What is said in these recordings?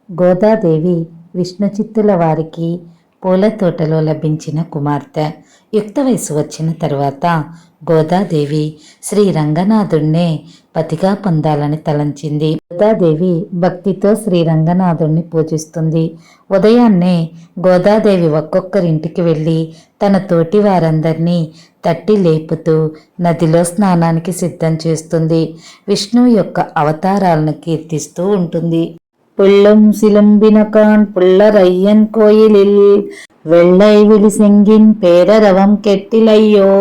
గోదాదేవి విష్ణుచిత్తుల వారికి పూల తోటలో లభించిన కుమార్తె. యుక్త వయసు వచ్చిన తరువాత గోదాదేవి శ్రీ రంగనాథుణ్ణే పతిగా పొందాలని తలంచింది. గోదాదేవి భక్తితో శ్రీ రంగనాథుణ్ణి పూజిస్తుంది. ఉదయాన్నే గోదాదేవి ఒక్కొక్కరింటికి వెళ్ళి తన తోటి వారందరినీ తట్టి లేపుతూ నదిలో స్నానానికి సిద్ధం చేస్తుంది. విష్ణువు యొక్క అవతారాలను కీర్తిస్తూ ఉంటుంది. புள்ளும் சிலும்பினகான் புள்ளரையன் கோயிலில் வெள்ளை விழி செங்கின் பேரரவம் கெட்டிலையோ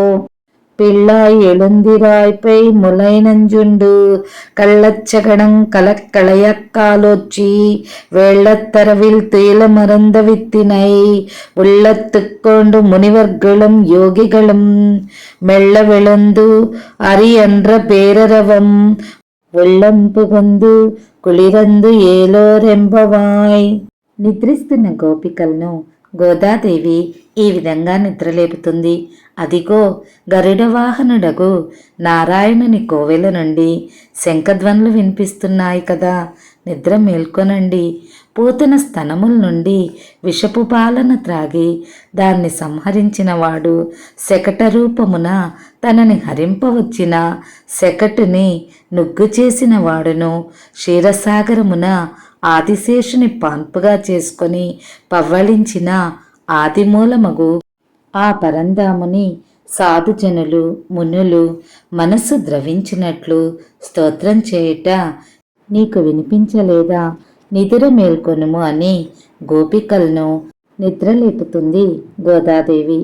பிள்ளாய் எழுந்திராய்ப்பை முளை நஞ்சுண்டு கள்ளச்சகடங் கலக்களையக்காலோச்சி வெள்ளத்தரவில் துயில மறந்த வித்தினை உள்ளத்துக்கொண்டு முனிவர்களும் யோகிகளும் மெல்ல விழுந்து அரியன்ற பேரரவம் ఒళ్ళం పుగొందు కుళిరందు ఏలోరెంబవాయ్. నిద్రిస్తున్న గోపికలను గోదాదేవి ఈ విధంగా నిద్రలేపుతుంది. అదిగో గరుడ వాహనుడగు నారాయణుని కోవెల నుండి శంఖధ్వనులు వినిపిస్తున్నాయి కదా, నిద్ర మేల్కొనండి. పూతన స్తనముల నుండి విషపు పాలన త్రాగి దాన్ని సంహరించిన వాడు శకట రూపమున తనని హరింపవచ్చిన శకటుని నుగ్గు చేసిన వాడును క్షీరసాగరమున ఆదిశేషుని పాన్పుగా చేసుకొని పవ్వళించిన ఆదిమూలమగు ఆ పరంధాముని సాధుజనులు మునులు మనస్సు ద్రవించినట్లు స్తోత్రం చేయుట నీకు వినిపించలేదా? నిద్ర మేల్కొనుము అని గోపికలను నిద్రలేపుతుంది గోదాదేవి.